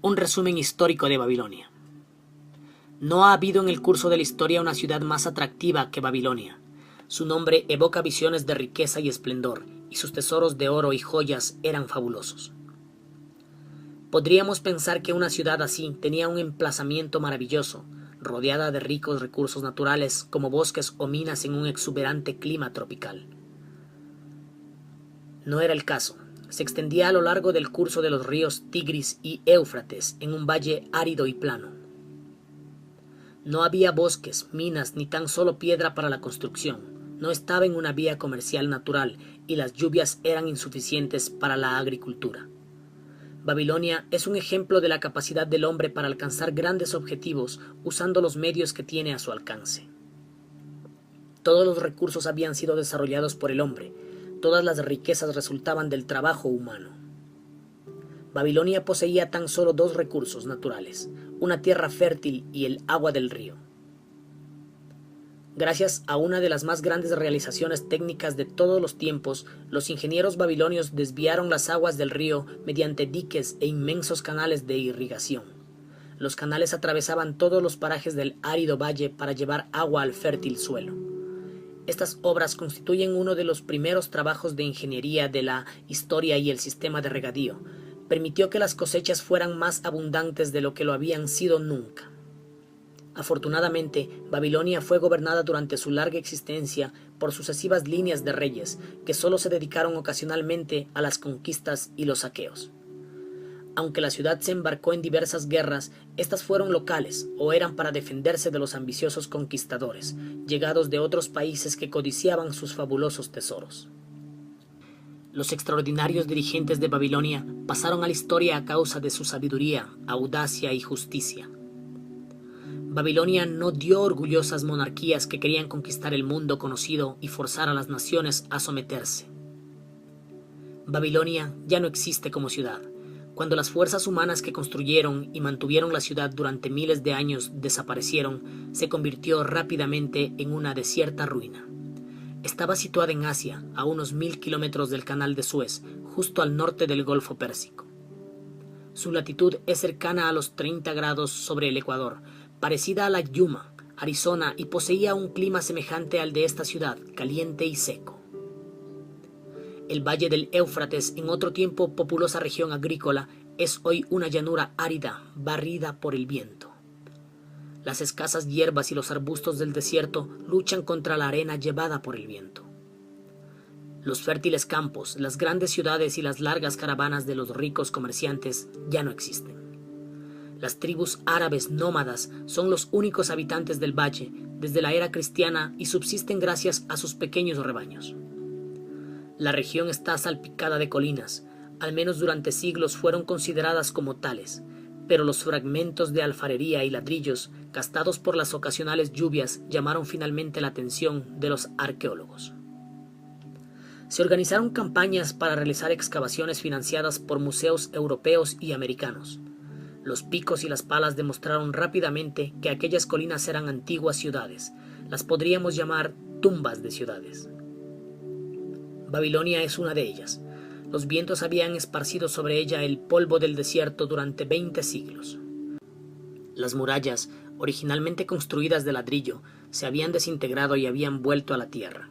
Un resumen histórico de Babilonia. No ha habido en el curso de la historia una ciudad más atractiva que Babilonia. Su nombre evoca visiones de riqueza y esplendor, y sus tesoros de oro y joyas eran fabulosos. Podríamos pensar que una ciudad así tenía un emplazamiento maravilloso, rodeada de ricos recursos naturales como bosques o minas en un exuberante clima tropical. No era el caso. Se extendía a lo largo del curso de los ríos Tigris y Éufrates en un valle árido y plano. No había bosques, minas ni tan solo piedra para la construcción. No estaba en una vía comercial natural y las lluvias eran insuficientes para la agricultura. Babilonia es un ejemplo de la capacidad del hombre para alcanzar grandes objetivos usando los medios que tiene a su alcance. Todos los recursos habían sido desarrollados por el hombre. Todas las riquezas resultaban del trabajo humano. Babilonia poseía tan solo dos recursos naturales, una tierra fértil y el agua del río. Gracias a una de las más grandes realizaciones técnicas de todos los tiempos, los ingenieros babilonios desviaron las aguas del río mediante diques e inmensos canales de irrigación. Los canales atravesaban todos los parajes del árido valle para llevar agua al fértil suelo. Estas obras constituyen uno de los primeros trabajos de ingeniería de la historia y el sistema de regadío. Permitió que las cosechas fueran más abundantes de lo que lo habían sido nunca. Afortunadamente, Babilonia fue gobernada durante su larga existencia por sucesivas líneas de reyes, que solo se dedicaron ocasionalmente a las conquistas y los saqueos. Aunque la ciudad se embarcó en diversas guerras, estas fueron locales o eran para defenderse de los ambiciosos conquistadores, llegados de otros países que codiciaban sus fabulosos tesoros. Los extraordinarios dirigentes de Babilonia pasaron a la historia a causa de su sabiduría, audacia y justicia. Babilonia no dio orgullosas monarquías que querían conquistar el mundo conocido y forzar a las naciones a someterse. Babilonia ya no existe como ciudad. Cuando las fuerzas humanas que construyeron y mantuvieron la ciudad durante miles de años desaparecieron, se convirtió rápidamente en una desierta ruina. Estaba situada en Asia, a unos 1000 kilómetros del Canal de Suez, justo al norte del Golfo Pérsico. Su latitud es cercana a los 30 grados sobre el Ecuador, parecida a la Yuma, Arizona, y poseía un clima semejante al de esta ciudad, caliente y seco. El valle del Éufrates, en otro tiempo populosa región agrícola, es hoy una llanura árida, barrida por el viento. Las escasas hierbas y los arbustos del desierto luchan contra la arena llevada por el viento. Los fértiles campos, las grandes ciudades y las largas caravanas de los ricos comerciantes ya no existen. Las tribus árabes nómadas son los únicos habitantes del valle desde la era cristiana y subsisten gracias a sus pequeños rebaños. La región está salpicada de colinas, al menos durante siglos fueron consideradas como tales, pero los fragmentos de alfarería y ladrillos, gastados por las ocasionales lluvias, llamaron finalmente la atención de los arqueólogos. Se organizaron campañas para realizar excavaciones financiadas por museos europeos y americanos. Los picos y las palas demostraron rápidamente que aquellas colinas eran antiguas ciudades. Las podríamos llamar tumbas de ciudades. Babilonia es una de ellas. Los vientos habían esparcido sobre ella el polvo del desierto durante 20 siglos. Las murallas, originalmente construidas de ladrillo, se habían desintegrado y habían vuelto a la tierra.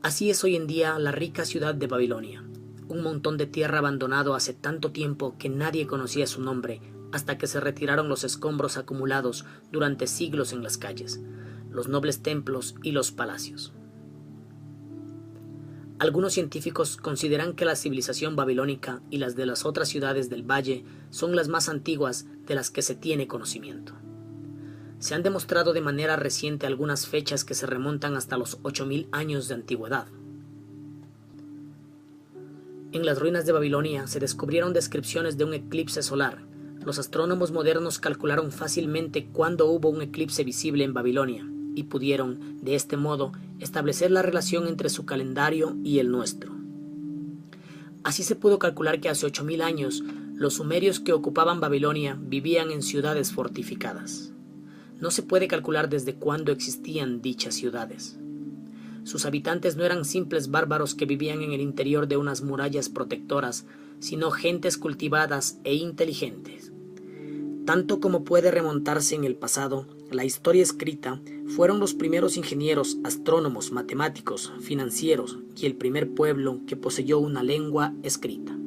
Así es hoy en día la rica ciudad de Babilonia, un montón de tierra abandonado hace tanto tiempo que nadie conocía su nombre hasta que se retiraron los escombros acumulados durante siglos en las calles, los nobles templos y los palacios. Algunos científicos consideran que la civilización babilónica y las de las otras ciudades del valle son las más antiguas de las que se tiene conocimiento. Se han demostrado de manera reciente algunas fechas que se remontan hasta los 8000 años de antigüedad. En las ruinas de Babilonia se descubrieron descripciones de un eclipse solar. Los astrónomos modernos calcularon fácilmente cuándo hubo un eclipse visible en Babilonia y pudieron, de este modo, establecer la relación entre su calendario y el nuestro. Así se pudo calcular que hace 8000 años los sumerios que ocupaban Babilonia vivían en ciudades fortificadas. No se puede calcular desde cuándo existían dichas ciudades. Sus habitantes no eran simples bárbaros que vivían en el interior de unas murallas protectoras, sino gentes cultivadas e inteligentes. Tanto como puede remontarse en el pasado, la historia escrita fueron los primeros ingenieros, astrónomos, matemáticos, financieros y el primer pueblo que poseyó una lengua escrita.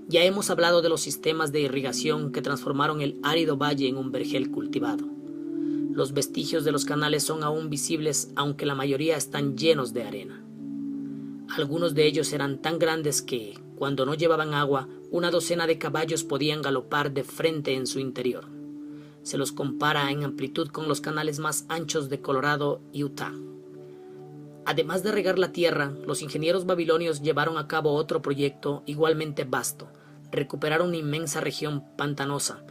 Ya hemos hablado de los sistemas de irrigación que transformaron el árido valle en un vergel cultivado. Los vestigios de los canales son aún visibles, aunque la mayoría están llenos de arena. Algunos de ellos eran tan grandes que, cuando no llevaban agua, una docena de caballos podían galopar de frente en su interior. Se los compara en amplitud con los canales más anchos de Colorado y Utah. Además de regar la tierra, los ingenieros babilonios llevaron a cabo otro proyecto igualmente vasto: recuperar una inmensa región pantanosa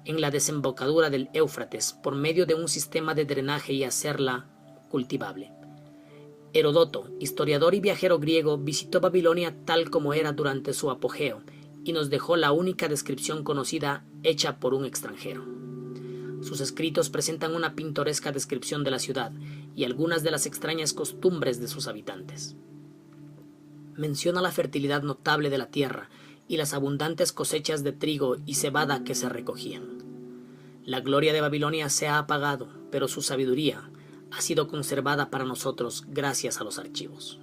en la desembocadura del Éufrates por medio de un sistema de drenaje y hacerla cultivable. Heródoto, historiador y viajero griego, visitó Babilonia tal como era durante su apogeo y nos dejó la única descripción conocida hecha por un extranjero. Sus escritos presentan una pintoresca descripción de la ciudad y algunas de las extrañas costumbres de sus habitantes. Menciona la fertilidad notable de la tierra y las abundantes cosechas de trigo y cebada que se recogían. La gloria de Babilonia se ha apagado, pero su sabiduría ha sido conservada para nosotros gracias a los archivos.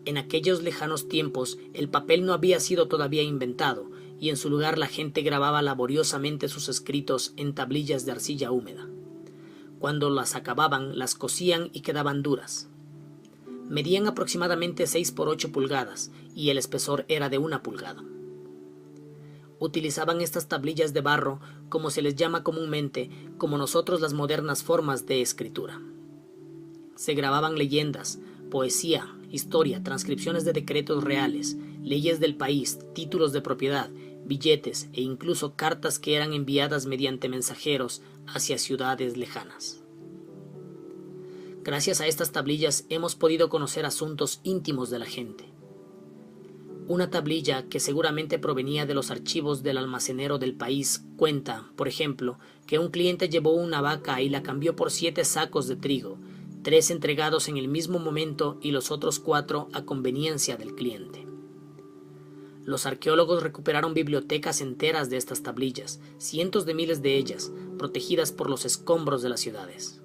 En aquellos lejanos tiempos el papel no había sido todavía inventado y en su lugar la gente grababa laboriosamente sus escritos en tablillas de arcilla húmeda. Cuando las acababan, las cosían y quedaban duras. Medían aproximadamente 6 por 8 pulgadas y el espesor era de 1 pulgada. Utilizaban estas tablillas de barro, como se les llama comúnmente, como nosotros las modernas formas de escritura. Se grababan leyendas, poesía, historia, transcripciones de decretos reales, leyes del país, títulos de propiedad, billetes e incluso cartas que eran enviadas mediante mensajeros hacia ciudades lejanas. Gracias a estas tablillas hemos podido conocer asuntos íntimos de la gente. Una tablilla que seguramente provenía de los archivos del almacenero del país cuenta, por ejemplo, que un cliente llevó una vaca y la cambió por 7 sacos de trigo, 3 entregados en el mismo momento y los otros 4 a conveniencia del cliente. Los arqueólogos recuperaron bibliotecas enteras de estas tablillas, cientos de miles de ellas, protegidas por los escombros de las ciudades.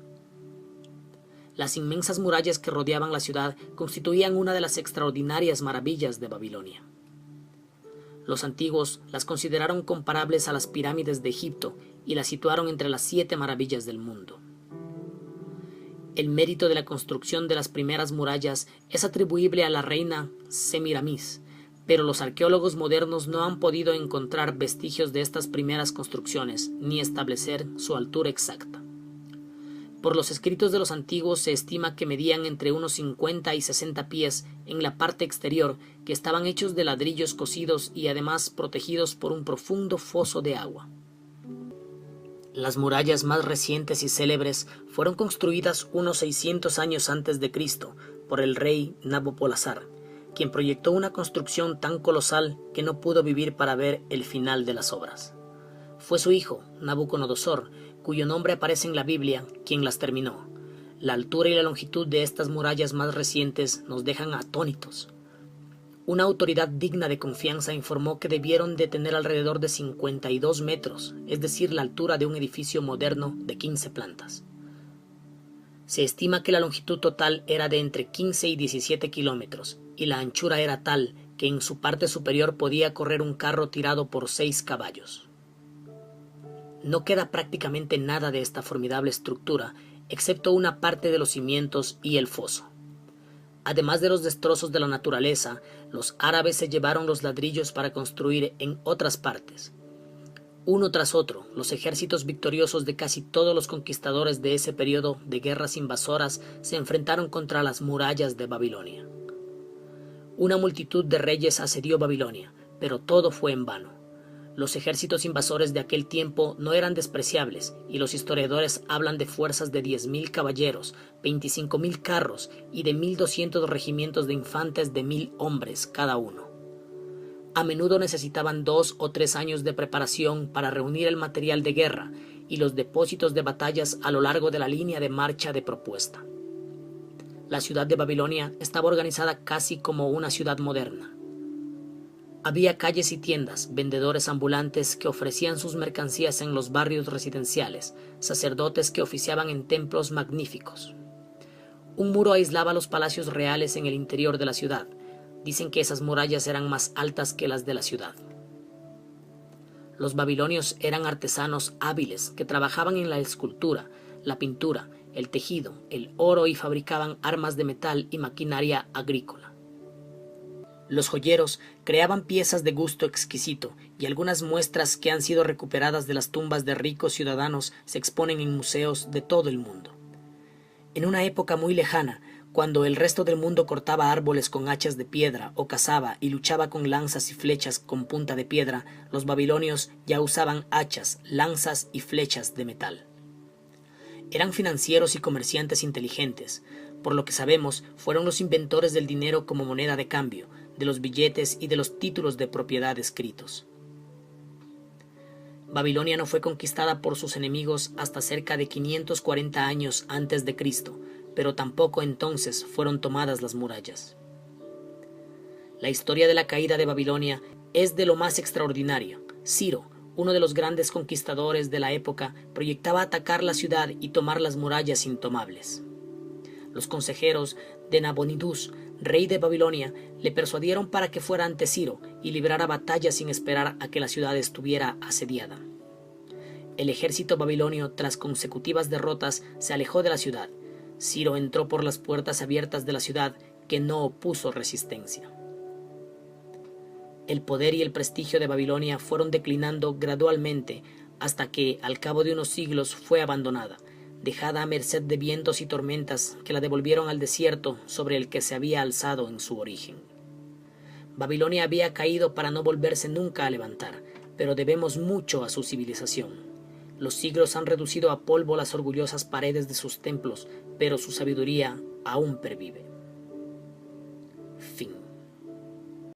Las inmensas murallas que rodeaban la ciudad constituían una de las extraordinarias maravillas de Babilonia. Los antiguos las consideraron comparables a las pirámides de Egipto y las situaron entre las 7 maravillas del mundo. El mérito de la construcción de las primeras murallas es atribuible a la reina Semiramis, pero los arqueólogos modernos no han podido encontrar vestigios de estas primeras construcciones ni establecer su altura exacta. Por los escritos de los antiguos se estima que medían entre unos 50 y 60 pies en la parte exterior, que estaban hechos de ladrillos cocidos y además protegidos por un profundo foso de agua. Las murallas más recientes y célebres fueron construidas unos 600 años antes de Cristo por el rey Nabopolassar, quien proyectó una construcción tan colosal que no pudo vivir para ver el final de las obras. Fue su hijo, Nabucodonosor, cuyo nombre aparece en la Biblia, quien las terminó. La altura y la longitud de estas murallas más recientes nos dejan atónitos. Una autoridad digna de confianza informó que debieron de tener alrededor de 52 metros, es decir, la altura de un edificio moderno de 15 plantas. Se estima que la longitud total era de entre 15 y 17 kilómetros, y la anchura era tal que en su parte superior podía correr un carro tirado por 6 caballos. No queda prácticamente nada de esta formidable estructura, excepto una parte de los cimientos y el foso. Además de los destrozos de la naturaleza, los árabes se llevaron los ladrillos para construir en otras partes. Uno tras otro, los ejércitos victoriosos de casi todos los conquistadores de ese periodo de guerras invasoras se enfrentaron contra las murallas de Babilonia. Una multitud de reyes asedió Babilonia, pero todo fue en vano. Los ejércitos invasores de aquel tiempo no eran despreciables, y los historiadores hablan de fuerzas de 10.000 caballeros, 25.000 carros y de 1.200 regimientos de infantes de 1.000 hombres cada uno. A menudo necesitaban 2 o 3 años de preparación para reunir el material de guerra y los depósitos de batallas a lo largo de la línea de marcha de propuesta. La ciudad de Babilonia estaba organizada casi como una ciudad moderna. Había calles y tiendas, vendedores ambulantes que ofrecían sus mercancías en los barrios residenciales, sacerdotes que oficiaban en templos magníficos. Un muro aislaba los palacios reales en el interior de la ciudad. Dicen que esas murallas eran más altas que las de la ciudad. Los babilonios eran artesanos hábiles que trabajaban en la escultura, la pintura, el tejido, el oro y fabricaban armas de metal y maquinaria agrícola. Los joyeros creaban piezas de gusto exquisito y algunas muestras que han sido recuperadas de las tumbas de ricos ciudadanos se exponen en museos de todo el mundo. En una época muy lejana, cuando el resto del mundo cortaba árboles con hachas de piedra o cazaba y luchaba con lanzas y flechas con punta de piedra, los babilonios ya usaban hachas, lanzas y flechas de metal. Eran financieros y comerciantes inteligentes. Por lo que sabemos, fueron los inventores del dinero como moneda de cambio, de los billetes y de los títulos de propiedad escritos. Babilonia no fue conquistada por sus enemigos hasta cerca de 540 años antes de Cristo, pero tampoco entonces fueron tomadas las murallas. La historia de la caída de Babilonia es de lo más extraordinario. Ciro, uno de los grandes conquistadores de la época, proyectaba atacar la ciudad y tomar las murallas intomables. Los consejeros de Nabonidus, rey de Babilonia, le persuadieron para que fuera ante Ciro y librara batalla sin esperar a que la ciudad estuviera asediada. El ejército babilonio, tras consecutivas derrotas, se alejó de la ciudad. Ciro entró por las puertas abiertas de la ciudad, que no opuso resistencia. El poder y el prestigio de Babilonia fueron declinando gradualmente hasta que, al cabo de unos siglos, fue abandonada, dejada a merced de vientos y tormentas que la devolvieron al desierto sobre el que se había alzado en su origen. Babilonia había caído para no volverse nunca a levantar, pero debemos mucho a su civilización. Los siglos han reducido a polvo las orgullosas paredes de sus templos, pero su sabiduría aún pervive.